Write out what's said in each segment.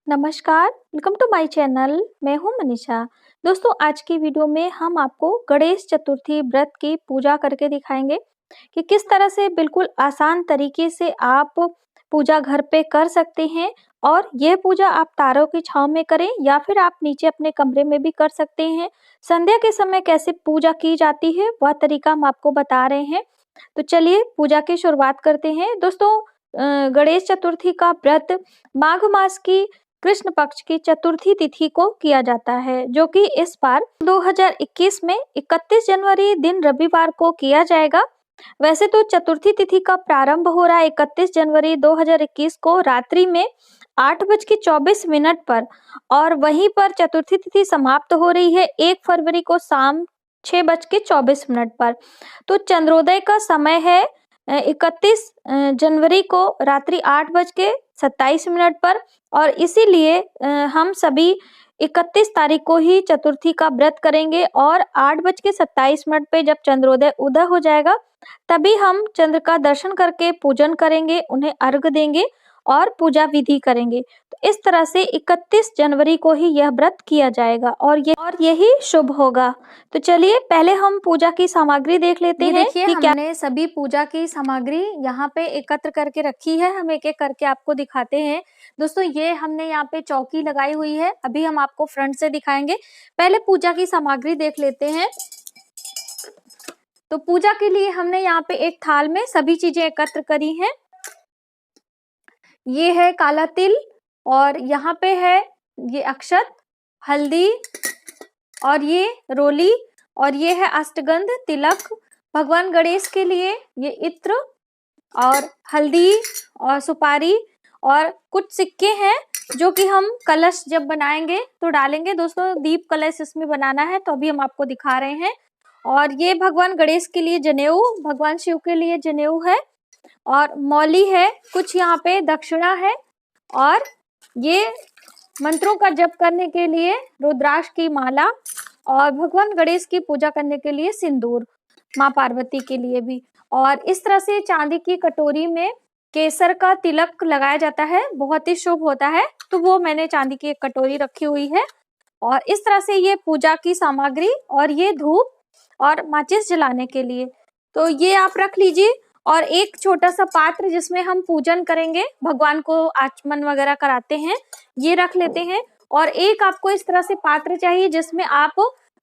नमस्कार, welcome to my channel. मैं हूं मनीषा। दोस्तों, आज की वीडियो में हम आपको गणेश चतुर्थी व्रत की पूजा करके दिखाएंगे कि किस तरह से बिल्कुल आसान तरीके से आप पूजा घर पे कर सकते हैं। और यह पूजा आप तारों की छांव में करें या फिर आप नीचे अपने कमरे में भी कर सकते हैं। संध्या के समय कैसे पूजा की जाती है वह तरीका हम आपको बता रहे हैं। तो चलिए पूजा की शुरुआत करते हैं। दोस्तों, गणेश चतुर्थी का व्रत माघ मास की कृष्ण पक्ष की चतुर्थी तिथि को किया जाता है, जो कि इस बार 2021 में 31 जनवरी दिन रविवार को किया जाएगा। वैसे तो चतुर्थी तिथि का प्रारंभ हो रहा है 31 जनवरी 2021 को रात्रि में 8:24 पर, और वहीं पर चतुर्थी तिथि समाप्त हो रही है 1 फरवरी को शाम 6:24 पर। तो चंद्रोदय का समय है 31 जनवरी को रात्रि 8:27 पर, और इसीलिए हम सभी 31 तारीख को ही चतुर्थी का व्रत करेंगे। और 8:27 पे जब चंद्रोदय उदय हो जाएगा तभी हम चंद्र का दर्शन करके पूजन करेंगे, उन्हें अर्घ देंगे और पूजा विधि करेंगे। तो इस तरह से 31 जनवरी को ही यह व्रत किया जाएगा और यही शुभ होगा। तो चलिए पहले हम पूजा की सामग्री देख लेते हैं कि क्या। हमने सभी पूजा की सामग्री यहाँ पे एकत्र करके रखी है। हम एक एक करके आपको दिखाते हैं। दोस्तों, ये हमने यहाँ पे चौकी लगाई हुई है, अभी हम आपको फ्रंट से दिखाएंगे। पहले पूजा की सामग्री देख लेते हैं। तो पूजा के लिए हमने यहाँ पे एक थाल में सभी चीजें एकत्र करी हैं। ये है काला तिल, और यहाँ पे है ये अक्षत, हल्दी, और ये रोली, और ये है अष्टगंध तिलक। भगवान गणेश के लिए ये इत्र और हल्दी और सुपारी और कुछ सिक्के हैं जो कि हम कलश जब बनाएंगे तो डालेंगे। दोस्तों, दीप कलश इसमें बनाना है तो अभी हम आपको दिखा रहे हैं। और ये भगवान गणेश के लिए जनेऊ, भगवान शिव के लिए जनेऊ है, और मौली है, कुछ यहाँ पे दक्षिणा है, और ये मंत्रों का जप करने के लिए रुद्राक्ष की माला, और भगवान गणेश की पूजा करने के लिए सिंदूर, माँ पार्वती के लिए भी। और इस तरह से चांदी की कटोरी में केसर का तिलक लगाया जाता है, बहुत ही शुभ होता है। तो वो मैंने चांदी की एक कटोरी रखी हुई है। और इस तरह से ये पूजा की सामग्री, और ये धूप और माचिस जलाने के लिए, तो ये आप रख लीजिए। और एक छोटा सा पात्र जिसमें हम पूजन करेंगे, भगवान को आचमन वगैरह कराते हैं, ये रख लेते हैं। और एक आपको इस तरह से पात्र चाहिए जिसमें आप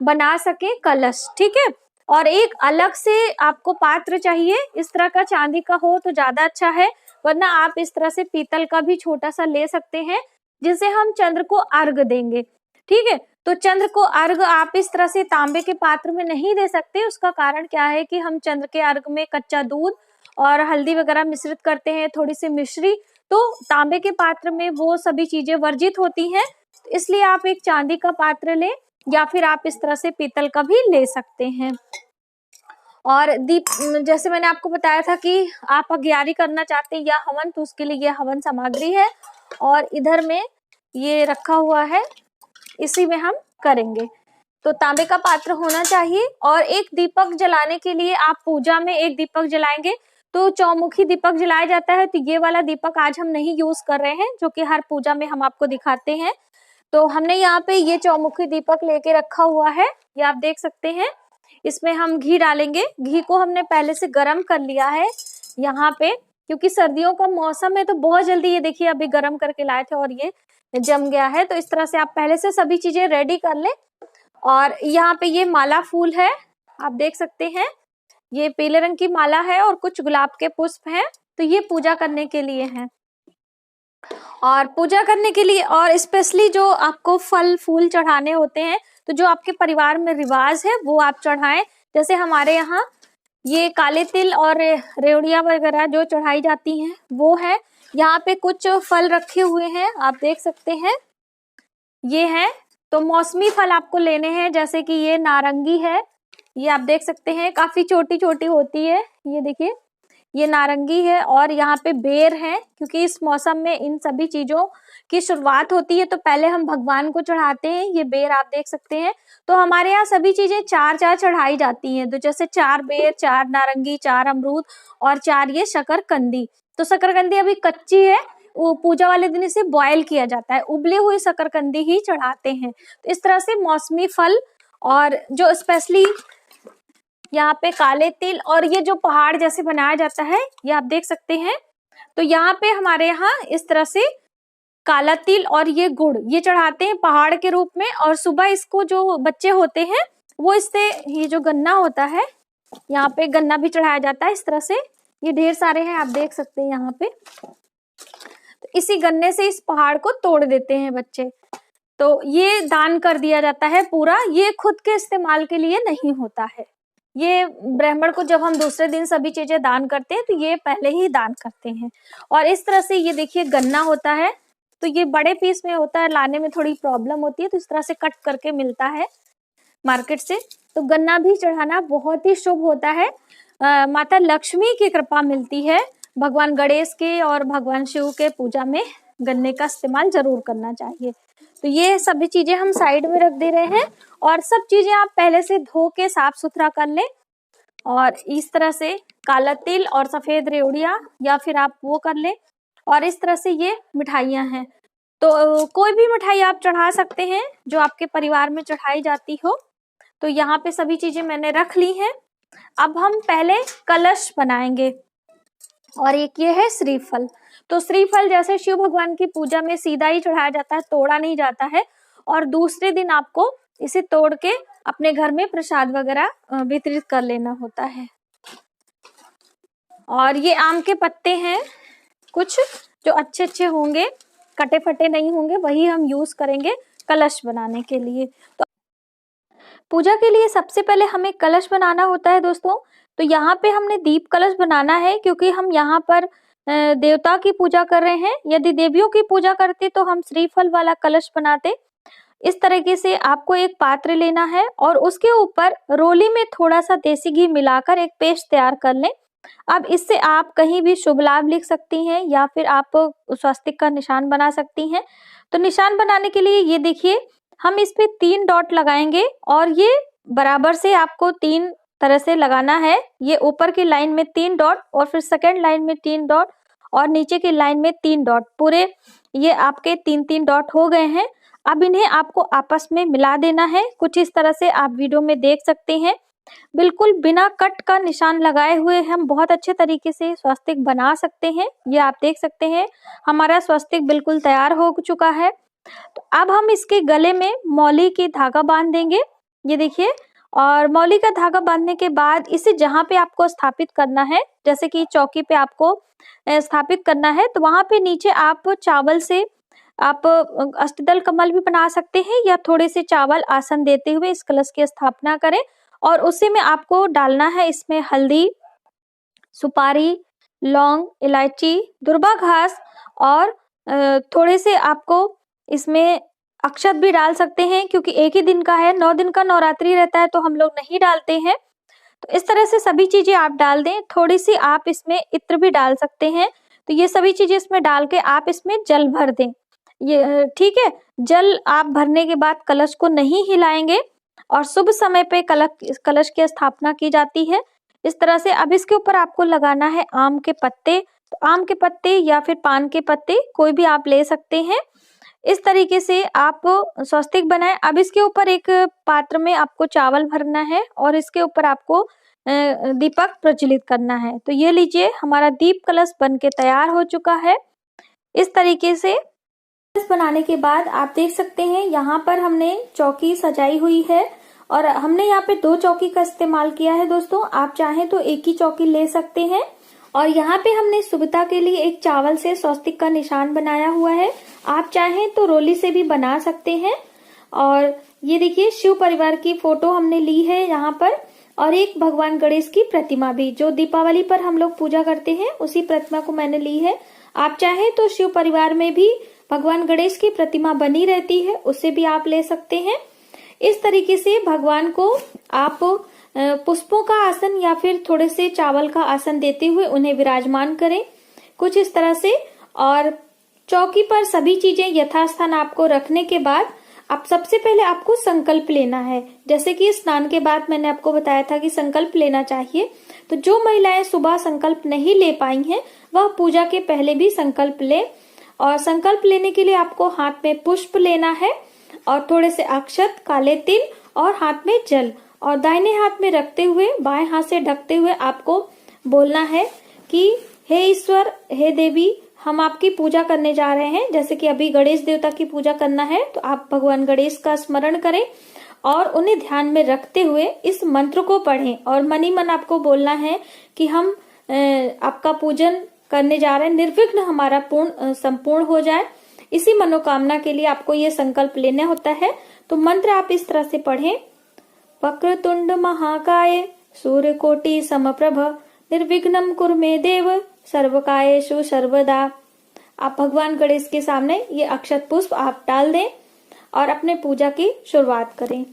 बना सके कलश, ठीक है। और एक अलग से आपको पात्र चाहिए, इस तरह का चांदी का हो तो ज्यादा अच्छा है, वरना आप इस तरह से पीतल का भी छोटा सा ले सकते हैं, जिसे हम चंद्र को अर्घ देंगे, ठीक है। तो चंद्र को अर्घ आप इस तरह से तांबे के पात्र में नहीं दे सकते। उसका कारण क्या है कि हम चंद्र के अर्घ में कच्चा दूध और हल्दी वगैरह मिश्रित करते हैं, थोड़ी सी मिश्री, तो तांबे के पात्र में वो सभी चीजें वर्जित होती हैं। इसलिए आप एक चांदी का पात्र लें, या फिर आप इस तरह से पीतल का भी ले सकते हैं। और दीप, जैसे मैंने आपको बताया था कि आप अग्यारी करना चाहते हैं या हवन, तो उसके लिए यह हवन सामग्री है। और इधर में ये रखा हुआ है, इसी में हम करेंगे। तो तांबे का पात्र होना चाहिए। और एक दीपक जलाने के लिए आप पूजा में एक दीपक जलाएंगे तो चौमुखी दीपक जलाया जाता है। तो ये वाला दीपक आज हम नहीं यूज कर रहे हैं, जो कि हर पूजा में हम आपको दिखाते हैं। तो हमने यहाँ पे ये चौमुखी दीपक लेके रखा हुआ है, ये आप देख सकते हैं। इसमें हम घी डालेंगे। घी को हमने पहले से गर्म कर लिया है यहाँ पे, क्योंकि सर्दियों का मौसम है तो बहुत जल्दी, ये देखिए अभी गर्म करके लाए थे और ये जम गया है। तो इस तरह से आप पहले से सभी चीजें रेडी कर लें। और यहाँ पे ये माला फूल है, आप देख सकते हैं, ये पीले रंग की माला है और कुछ गुलाब के पुष्प हैं। तो ये पूजा करने के लिए हैं। और पूजा करने के लिए और स्पेशली जो आपको फल फूल चढ़ाने होते हैं, तो जो आपके परिवार में रिवाज है वो आप चढ़ाएं। जैसे हमारे यहाँ ये काले तिल और रेवड़िया वगैरह जो चढ़ाई जाती हैं वो है। यहाँ पे कुछ फल रखे हुए हैं, आप देख सकते हैं, ये हैं। तो मौसमी फल आपको लेने हैं, जैसे कि ये नारंगी है, ये आप देख सकते हैं, काफी छोटी छोटी होती है, ये देखिए ये नारंगी है। और यहाँ पे बेर है, क्योंकि इस मौसम में इन सभी चीजों की शुरुआत होती है तो पहले हम भगवान को चढ़ाते हैं। ये बेर आप देख सकते हैं। तो हमारे यहाँ सभी चीजें 4-4 चढ़ाई जाती हैं। तो जैसे 4 बेर, 4 नारंगी, 4 अमरूद और 4 ये शकरकंदी। तो शकरकंदी अभी कच्ची है, पूजा वाले दिन इसे बॉयल किया जाता है, उबले हुए शकरकंदी ही चढ़ाते हैं। तो इस तरह से मौसमी फल और जो स्पेशली यहाँ पे काले तिल और ये जो पहाड़ जैसे बनाया जाता है ये आप देख सकते हैं। तो यहाँ पे हमारे यहाँ इस तरह से काला तिल और ये गुड़ ये चढ़ाते हैं पहाड़ के रूप में। और सुबह इसको जो बच्चे होते हैं वो इससे, ये जो गन्ना होता है यहाँ पे गन्ना भी चढ़ाया जाता है इस तरह से, ये ढेर सारे हैं आप देख सकते हैं यहाँ पे। तो इसी गन्ने से इस पहाड़ को तोड़ देते हैं बच्चे, तो ये दान कर दिया जाता है पूरा। ये खुद के इस्तेमाल के लिए नहीं होता है, ये ब्राह्मण को जब हम दूसरे दिन सभी चीजें दान करते हैं तो ये पहले ही दान करते हैं। और इस तरह से ये देखिए गन्ना होता है, तो ये बड़े पीस में होता है, लाने में थोड़ी प्रॉब्लम होती है, तो इस तरह से कट करके मिलता है मार्केट से। तो गन्ना भी चढ़ाना बहुत ही शुभ होता है। माता लक्ष्मी की कृपा मिलती है। भगवान गणेश के और भगवान शिव के पूजा में गन्ने का इस्तेमाल जरूर करना चाहिए। तो ये सभी चीजें हम साइड में रख दे रहे हैं और सब चीजें आप पहले से धो के साफ सुथरा कर लें। और इस तरह से काला तिल और सफेद रेवड़िया या फिर आप वो कर लें। और इस तरह से ये मिठाइयाँ हैं, तो कोई भी मिठाई आप चढ़ा सकते हैं जो आपके परिवार में चढ़ाई जाती हो। तो यहाँ पे सभी चीजें मैंने रख ली हैं। अब हम पहले कलश बनाएंगे। और एक ये है श्रीफल। तो श्रीफल जैसे शिव भगवान की पूजा में सीधा ही चढ़ाया जाता है, तोड़ा नहीं जाता है। और दूसरे दिन आपको इसे तोड़ के अपने घर में प्रसाद वगैरह वितरित कर लेना होता है। और ये आम के पत्ते हैं कुछ जो अच्छे अच्छे होंगे, कटे फटे नहीं होंगे, वही हम यूज करेंगे कलश बनाने के लिए। तो पूजा के लिए सबसे पहले हमें कलश बनाना होता है दोस्तों। तो यहाँ पे हमने दीप कलश बनाना है क्योंकि हम यहाँ पर देवता की पूजा कर रहे हैं। यदि देवियों की पूजा करते तो हम श्रीफल वाला कलश बनाते। इस तरीके से आपको एक पात्र लेना है और उसके ऊपर रोली में थोड़ा सा देसी घी मिलाकर एक पेस्ट तैयार कर लें। अब इससे आप कहीं भी शुभ लाभ लिख सकती हैं या फिर आप स्वस्तिक का निशान बना सकती हैं। तो निशान बनाने के लिए ये देखिए हम इस पे 3 डॉट लगाएंगे और ये बराबर से आपको 3 तरह से लगाना है। ये ऊपर की लाइन में 3 डॉट और फिर सेकंड लाइन में 3 डॉट और नीचे की लाइन में 3 डॉट, पूरे ये आपके 3-3 डॉट हो गए हैं। अब इन्हें आपको आपस में मिला देना है। कुछ इस तरह से आप वीडियो में देख सकते हैं। बिल्कुल बिना कट का निशान लगाए हुए हम बहुत अच्छे तरीके से स्वस्तिक बना सकते हैं। ये आप देख सकते हैं हमारा स्वस्तिक बिल्कुल तैयार हो चुका है। तो अब हम इसके गले में मौली की धागा बांध देंगे, ये देखिए। और मौली का धागा बांधने के बाद इसे जहाँ पे आपको स्थापित करना है, जैसे कि चौकी पे आपको स्थापित करना है, तो वहां पे नीचे आप चावल से आप अष्टदल कमल भी बना सकते हैं या थोड़े से चावल आसन देते हुए इस कलश की स्थापना करें। और उसी में आपको डालना है इसमें हल्दी, सुपारी, लौंग, इलायची, दुर्वा घास और थोड़े से आपको इसमें अक्षत भी डाल सकते हैं क्योंकि एक ही दिन का है, 9 दिन का नवरात्रि रहता है तो हम लोग नहीं डालते हैं। तो इस तरह से सभी चीजें आप डाल दें। थोड़ी सी आप इसमें इत्र भी डाल सकते हैं। तो ये सभी चीजें इसमें डाल के आप इसमें जल भर दें, ये ठीक है। जल आप भरने के बाद कलश को नहीं हिलाएंगे और शुभ समय पे कलश की स्थापना की जाती है इस तरह से। अब इसके ऊपर आपको लगाना है आम के पत्ते। तो आम के पत्ते या फिर पान के पत्ते कोई भी आप ले सकते हैं। इस तरीके से आप स्वस्तिक बनाएं। अब इसके ऊपर एक पात्र में आपको चावल भरना है और इसके ऊपर आपको दीपक प्रज्वलित करना है। तो ये लीजिए हमारा दीप कलश बन के तैयार हो चुका है। इस तरीके से कलश बनाने के बाद आप देख सकते हैं यहाँ पर हमने चौकी सजाई हुई है और हमने यहाँ पे 2 चौकी का इस्तेमाल किया है दोस्तों। आप चाहें तो एक ही चौकी ले सकते हैं। और यहाँ पे हमने सुविधा के लिए एक चावल से स्वस्तिक का निशान बनाया हुआ है। आप चाहें तो रोली से भी बना सकते हैं। और ये देखिए शिव परिवार की फोटो हमने ली है यहाँ पर और एक भगवान गणेश की प्रतिमा भी, जो दीपावली पर हम लोग पूजा करते हैं उसी प्रतिमा को मैंने ली है। आप चाहें तो शिव परिवार में भी भगवान गणेश की प्रतिमा बनी रहती है, उसे भी आप ले सकते हैं। इस तरीके से भगवान को आप पुष्पों का आसन या फिर थोड़े से चावल का आसन देते हुए उन्हें विराजमान करें कुछ इस तरह से। और चौकी पर सभी चीजें यथास्थान आपको रखने के बाद अब सबसे पहले आपको संकल्प लेना है। जैसे कि स्नान के बाद मैंने आपको बताया था कि संकल्प लेना चाहिए। तो जो महिलाएं सुबह संकल्प नहीं ले पाई हैं वह पूजा के पहले भी संकल्प लें। और संकल्प लेने के लिए आपको हाथ में पुष्प लेना है और थोड़े से अक्षत, काले तिल और हाथ में जल, और दाहिने हाथ में रखते हुए बाएं हाथ से ढकते हुए आपको बोलना है कि हे ईश्वर, हे देवी, हम आपकी पूजा करने जा रहे हैं। जैसे कि अभी गणेश देवता की पूजा करना है तो आप भगवान गणेश का स्मरण करें और उन्हें ध्यान में रखते हुए इस मंत्र को पढ़ें, और मन ही मन आपको बोलना है कि हम आपका पूजन करने जा रहे हैं, निर्विघ्न हमारा संपूर्ण हो जाए। इसी मनोकामना के लिए आपको ये संकल्प लेना होता है। तो मंत्र आप इस तरह से पढ़ें, वक्रतुंड महाकाय सूर्यकोटि समप्रभ निर्विघ्नं कुरु मे देव सर्वकायेषु सर्वदा। आप भगवान गणेश के सामने ये अक्षत पुष्प आप डाल दें और अपने पूजा की शुरुआत करें।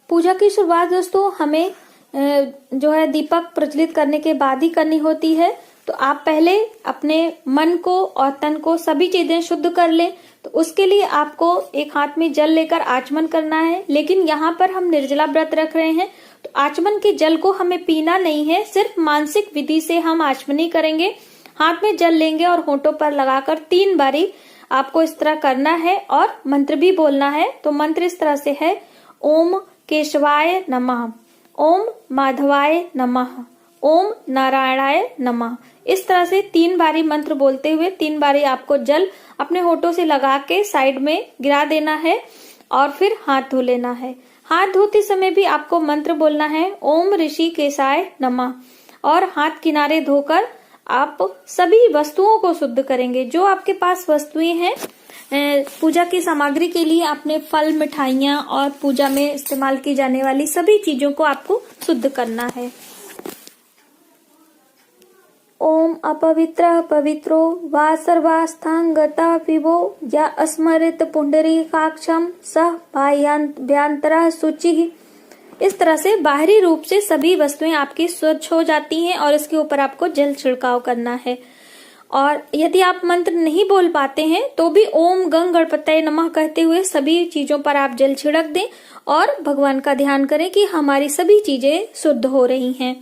पूजा की शुरुआत दोस्तों हमें जो है दीपक प्रज्वलित करने के बाद ही करनी होती है। तो आप पहले अपने मन को और तन को सभी चीजें शुद्ध कर लें। तो उसके लिए आपको एक हाथ में जल लेकर आचमन करना है, लेकिन यहाँ पर हम निर्जला व्रत रख रहे हैं तो आचमन के जल को हमें पीना नहीं है, सिर्फ मानसिक विधि से हम आचमनी करेंगे। हाथ में जल लेंगे और होठों पर लगाकर 3 बारी आपको इस तरह करना है और मंत्र भी बोलना है। तो मंत्र इस तरह से है, ओम केशवाय नमः, ओम माधवाय नमः, ओम नारायणाय नमः। इस तरह से 3 बारी मंत्र बोलते हुए 3 बारी आपको जल अपने होठों से लगा के साइड में गिरा देना है और फिर हाथ धो लेना है। हाथ धोते समय भी आपको मंत्र बोलना है, ओम ऋषि केशाय नमः, और हाथ किनारे धोकर आप सभी वस्तुओं को शुद्ध करेंगे। जो आपके पास वस्तुएं हैं पूजा की सामग्री के लिए, आपने फल, मिठाइयां और पूजा में इस्तेमाल की जाने वाली सभी चीजों को आपको शुद्ध करना है। ओम अपवित्र पवित्रो वा सर्वास्थांगता विभो या अस्मरित पुंडरीकाक्षम सह बाह्यांतरा शुचि। इस तरह से बाहरी रूप से सभी वस्तुएं आपकी स्वच्छ हो जाती हैं और इसके ऊपर आपको जल छिड़काव करना है। और यदि आप मंत्र नहीं बोल पाते हैं तो भी ओम गंग गणपतये नमः कहते हुए सभी चीजों पर आप जल छिड़क दें और भगवान का ध्यान करें कि हमारी सभी चीजें शुद्ध हो रही हैं।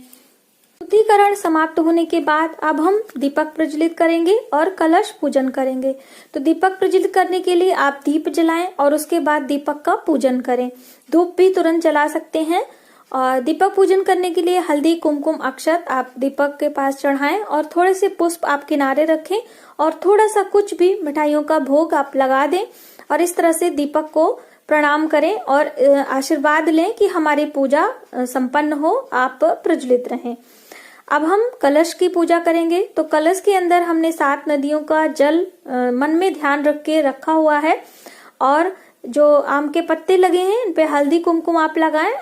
शुद्धिकरण समाप्त होने के बाद अब हम दीपक प्रज्वलित करेंगे और कलश पूजन करेंगे। तो दीपक प्रज्वलित करने के लिए आप दीप जलाएं और उसके बाद दीपक का पूजन करें। धूप भी तुरंत जला सकते हैं। और दीपक पूजन करने के लिए हल्दी, कुमकुम, अक्षत आप दीपक के पास चढ़ाएं और थोड़े से पुष्प आप किनारे रखें और थोड़ा सा कुछ भी मिठाइयों का भोग आप लगा दें और इस तरह से दीपक को प्रणाम करें और आशीर्वाद लें कि हमारी पूजा संपन्न हो, आप प्रज्वलित रहें। अब हम कलश की पूजा करेंगे। तो कलश के अंदर हमने 7 नदियों का जल मन में ध्यान रख के रखा हुआ है और जो आम के पत्ते लगे हैं इन पे हल्दी, कुमकुम आप लगाएं,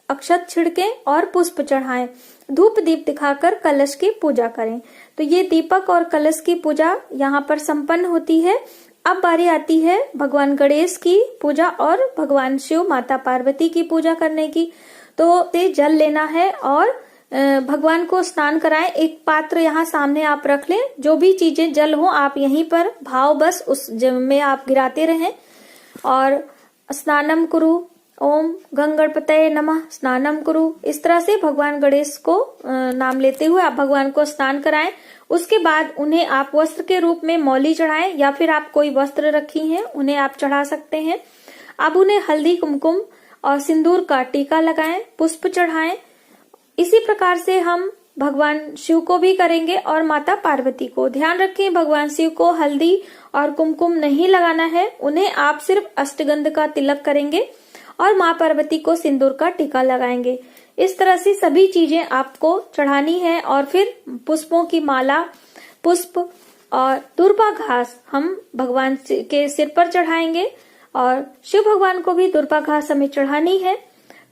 अक्षत छिड़कें और पुष्प चढ़ाएं, धूप दीप दिखाकर कलश की पूजा करें। तो ये दीपक और कलश की पूजा यहाँ पर संपन्न होती है। अब बारी आती है भगवान गणेश की पूजा और भगवान शिव, माता पार्वती की पूजा करने की। तो ते जल लेना है और भगवान को स्नान कराएं। एक पात्र यहाँ सामने आप रख लें, जो भी चीजें जल हो आप यहीं पर भाव बस उस में आप गिराते रहें और स्नानम कुरु, ओम गंग गणपतये नमः स्नानम कुरु, इस तरह से भगवान गणेश को नाम लेते हुए आप भगवान को स्नान कराएं। उसके बाद उन्हें आप वस्त्र के रूप में मौली चढ़ाएं या फिर आप कोई वस्त्र रखी हैं उन्हें आप चढ़ा सकते हैं। अब उन्हें हल्दी, कुमकुम और सिंदूर का टीका लगाएं, पुष्प चढ़ाएं। इसी प्रकार से हम भगवान शिव को भी करेंगे और माता पार्वती को। ध्यान रखें भगवान शिव को हल्दी और कुमकुम नहीं लगाना है, उन्हें आप सिर्फ अष्टगंध का तिलक करेंगे और माँ पार्वती को सिंदूर का टीका लगाएंगे। इस तरह से सभी चीजें आपको चढ़ानी है और फिर पुष्पों की माला, पुष्प और दुर्वा घास हम भगवान के सिर पर चढ़ाएंगे और शिव भगवान को भी दुर्वा घास हमें चढ़ानी है।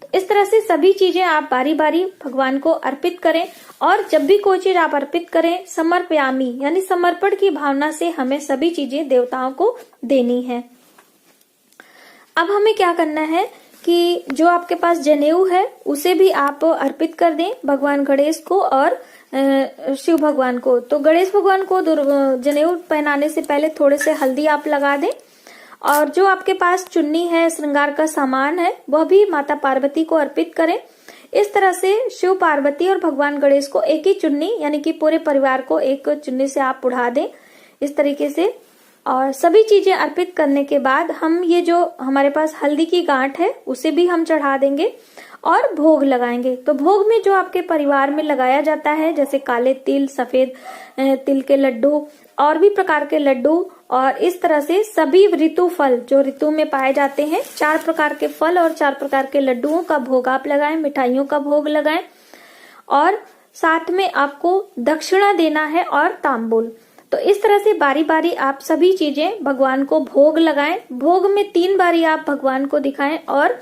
तो इस तरह से सभी चीजें आप बारी बारी भगवान को अर्पित करें और जब भी कोई चीज आप अर्पित करें समर्पयामी यानी समर्पण की भावना से हमें सभी चीजें देवताओं को देनी है। अब हमें क्या करना है कि जो आपके पास जनेऊ है उसे भी आप अर्पित कर दें भगवान गणेश को और शिव भगवान को। तो गणेश भगवान को जनेऊ पहनाने से पहले थोड़े से हल्दी आप लगा दें और जो आपके पास चुन्नी है, श्रृंगार का सामान है, वह भी माता पार्वती को अर्पित करें। इस तरह से शिव, पार्वती और भगवान गणेश को एक ही चुन्नी यानी कि पूरे परिवार को एक चुन्नी से आप उड़ा दें। इस तरीके से और सभी चीजें अर्पित करने के बाद हम ये जो हमारे पास हल्दी की गांठ है उसे भी हम चढ़ा देंगे और भोग लगाएंगे। तो भोग में जो आपके परिवार में लगाया जाता है, जैसे काले तिल, सफेद तिल के लड्डू और भी प्रकार के लड्डू, और इस तरह से सभी ऋतु फल जो ऋतु में पाए जाते हैं, 4 प्रकार के फल और 4 प्रकार के लड्डुओं का भोग आप लगाएं, मिठाइयों का भोग लगाएं, और साथ में आपको दक्षिणा देना है और तांबूल। तो इस तरह से बारी बारी आप सभी चीजें भगवान को भोग लगाएं। भोग में 3 बारी आप भगवान को दिखाएं और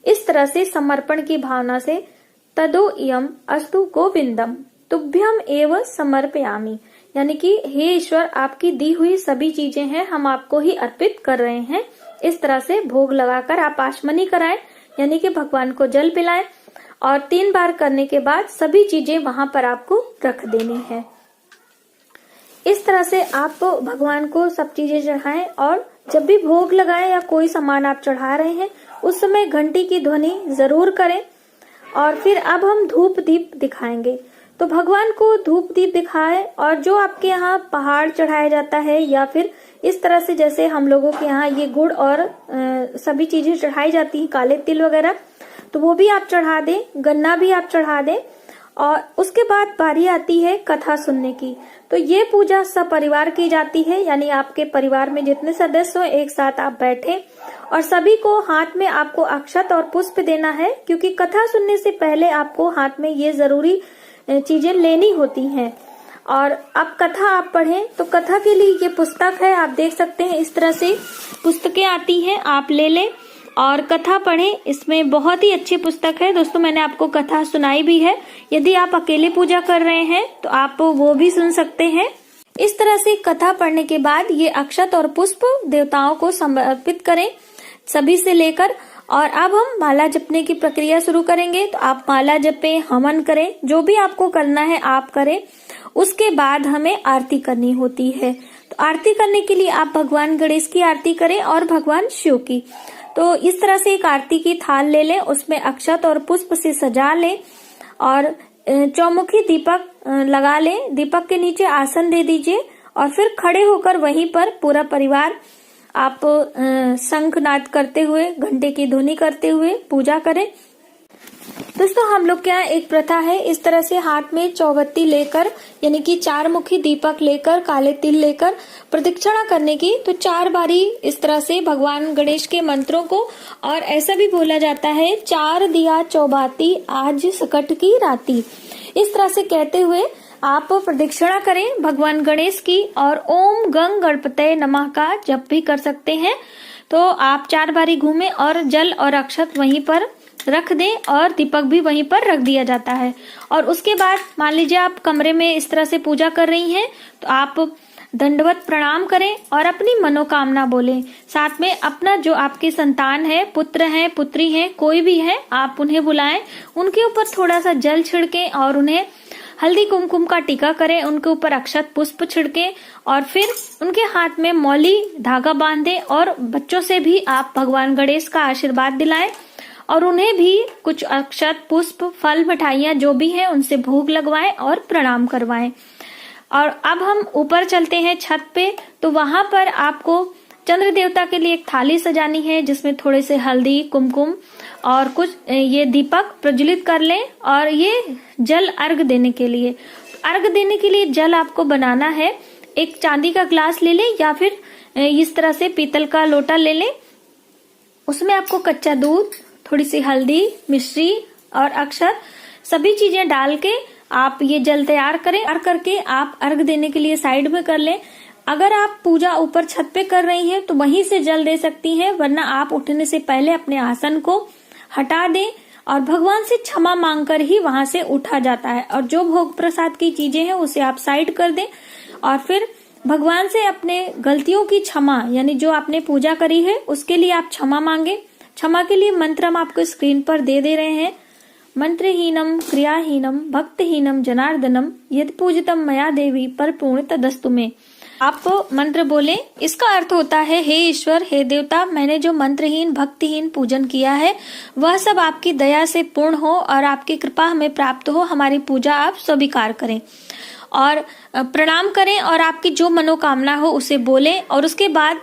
इस तरह से समर्पण की भावना से तदो इयम अस्तु गोविंदम तुभ्यम एव समर्पयामि, यानी कि हे ईश्वर, आपकी दी हुई सभी चीजें हैं, हम आपको ही अर्पित कर रहे हैं। इस तरह से भोग लगाकर आप आचमनी कराएं, यानी कि भगवान को जल पिलाएं, और 3 बार करने के बाद सभी चीजें वहां पर आपको रख देनी है। इस तरह से आप भगवान को सब चीजें चढ़ाएं, और जब भी भोग लगाएं या कोई सामान आप चढ़ा रहे हैं उस समय घंटी की ध्वनि जरूर करें। और फिर अब हम धूप दीप दिखाएंगे। तो भगवान को धूप दीप दिखाएं, और जो आपके यहाँ पहाड़ चढ़ाया जाता है या फिर इस तरह से जैसे हम लोगों के यहाँ ये गुड़ और सभी चीजें चढ़ाई जाती हैं, काले तिल वगैरह, तो वो भी आप चढ़ा दें, गन्ना भी आप चढ़ा दें। और उसके बाद बारी आती है कथा सुनने की। तो ये पूजा सपरिवार की जाती है, यानी आपके परिवार में जितने सदस्य हो एक साथ आप बैठे और सभी को हाथ में आपको अक्षत और पुष्प देना है, क्योंकि कथा सुनने से पहले आपको हाथ में ये जरूरी चीजें लेनी होती हैं। और अब कथा आप पढ़ें, तो कथा के लिए ये पुस्तक है, आप देख सकते हैं इस तरह से पुस्तकें आती हैं, आप ले लें और कथा पढ़ें। इसमें बहुत ही अच्छी पुस्तक है दोस्तों, मैंने आपको कथा सुनाई भी है। यदि आप अकेले पूजा कर रहे हैं तो आप वो भी सुन सकते हैं। इस तरह से कथा पढ़ने के बाद ये अक्षत और पुष्प देवताओं को समर्पित करें सभी से लेकर, और अब हम माला जपने की प्रक्रिया शुरू करेंगे। तो आप माला जपें, हवन करें, जो भी आपको करना है आप करें। उसके बाद हमें आरती करनी होती है। तो आरती करने के लिए आप भगवान गणेश की आरती करें और भगवान शिव की। तो इस तरह से एक आरती की थाल ले लें, उसमें अक्षत और पुष्प से सजा लें और चौमुखी दीपक लगा लें। दीपक के नीचे आसन दे दीजिए और फिर खड़े होकर वहीं पर पूरा परिवार आप शंखनाद करते हुए, घंटे की ध्वनि करते हुए पूजा करें। दोस्तों हम लोग के यहाँ एक प्रथा है, इस तरह से हाथ में चौबत्ती लेकर, यानी कि 4 मुखी दीपक लेकर, काले तिल लेकर प्रदक्षिणा करने की। तो 4 बारी इस तरह से भगवान गणेश के मंत्रों को, और ऐसा भी बोला जाता है 4 दिया चौबाती आज सकट की राती, इस तरह से कहते हुए आप प्रदक्षिणा करें भगवान गणेश की। और ओम गंग गणपतये नमः का जप भी कर सकते हैं। तो आप 4 बारी घूमें और जल और अक्षत वहीं पर रख दें और दीपक भी वहीं पर रख दिया जाता है। और उसके बाद मान लीजिए आप कमरे में इस तरह से पूजा कर रही हैं, तो आप दंडवत प्रणाम करें और अपनी मनोकामना बोलें। साथ में अपना जो आपके संतान है, पुत्र है, पुत्री है, कोई भी है, आप उन्हें बुलाएं, उनके ऊपर थोड़ा सा जल छिड़कें और उन्हें हल्दी कुमकुम का टीका करें, उनके ऊपर अक्षत पुष्प छिड़कें और फिर उनके हाथ में मौली धागा बांधें। और बच्चों से भी आप भगवान गणेश का आशीर्वाद दिलाएं और उन्हें भी कुछ अक्षत पुष्प फल मिठाइयां जो भी हैं उनसे भोग लगवाएं और प्रणाम करवाएं। और अब हम ऊपर चलते हैं छत पे। तो वहां पर आपको चंद्र देवता के लिए एक थाली सजानी है, जिसमें थोड़े से हल्दी कुमकुम और कुछ ये दीपक प्रज्वलित कर लें। और ये जल अर्घ देने के लिए, अर्घ देने के लिए जल आपको बनाना है। एक चांदी का ग्लास ले लें या फिर इस तरह से पीतल का लोटा ले लें। उसमें आपको कच्चा दूध, थोड़ी सी हल्दी, मिश्री और अक्षत सभी चीजें डाल के आप ये जल तैयार करें। और करके आप अर्घ देने के लिए साइड में कर लें। अगर आप पूजा ऊपर छत पे कर रही हैं तो वहीं से जल दे सकती हैं, वरना आप उठने से पहले अपने आसन को हटा दें और भगवान से क्षमा मांगकर ही वहां से उठा जाता है। और जो भोग प्रसाद की चीजें हैं उसे आप साइड कर दें और फिर भगवान से अपने गलतियों की क्षमा, यानी जो आपने पूजा करी है उसके लिए आप क्षमा मांगे। क्षमा के लिए मंत्र हम आपको स्क्रीन पर दे रहे हैं। मंत्रहीनम क्रियाहीनम भक्तहीनम जनार्दनम यद पूजितम मया देवी परिपूर्ण तदस्तु में। आप मंत्र बोलें। इसका अर्थ होता है, हे ईश्वर, हे देवता, मैंने जो मंत्रहीन भक्तिहीन पूजन किया है वह सब आपकी दया से पूर्ण हो और आपकी कृपा हमें प्राप्त हो। हमारी पूजा आप स्वीकार करें। और प्रणाम करें और आपकी जो मनोकामना हो उसे बोलें और उसके बाद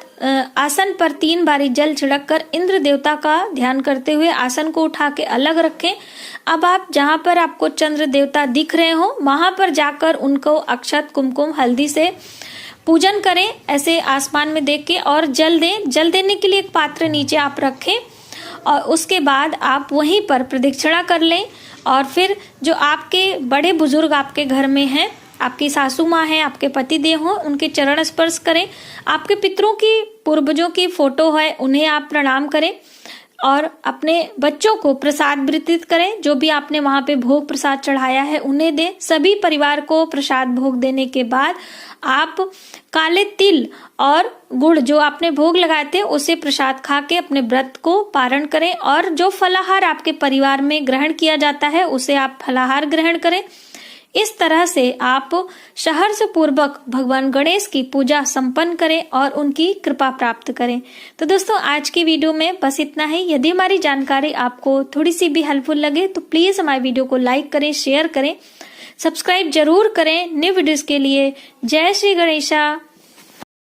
आसन पर 3 बारी जल छिड़क कर इंद्र देवता का ध्यान करते हुए आसन को उठा के अलग रखें। अब आप जहां पर आपको चंद्र देवता दिख रहे हो वहां पर जाकर उनको अक्षत, कुमकुम, हल्दी से पूजन करें, ऐसे आसमान में देख के, और जल दें। जल देने के लिए एक पात्र नीचे आप रखें और उसके बाद आप वहीं पर प्रदक्षिणा कर लें। और फिर जो आपके बड़े बुजुर्ग आपके घर में हैं, आपकी सासू माँ हैं, आपके पति देव हों, उनके चरण स्पर्श करें। आपके पितरों की, पूर्वजों की फोटो है, उन्हें आप प्रणाम करें और अपने बच्चों को प्रसाद वितरित करें। जो भी आपने वहां पे भोग प्रसाद चढ़ाया है उन्हें दें। सभी परिवार को प्रसाद भोग देने के बाद आप काले तिल और गुड़ जो आपने भोग लगाए थे उसे प्रसाद खा के अपने व्रत को पारण करें। और जो फलाहार आपके परिवार में ग्रहण किया जाता है उसे आप फलाहार ग्रहण करें। इस तरह से आप सहर्ष पूर्वक भगवान गणेश की पूजा संपन्न करें और उनकी कृपा प्राप्त करें। तो दोस्तों आज की वीडियो में बस इतना ही। यदि हमारी जानकारी आपको थोड़ी सी भी हेल्पफुल लगे तो प्लीज हमारी वीडियो को लाइक करें, शेयर करें, सब्सक्राइब जरूर करें न्यू वीडियोस के लिए। जय श्री गणेशा।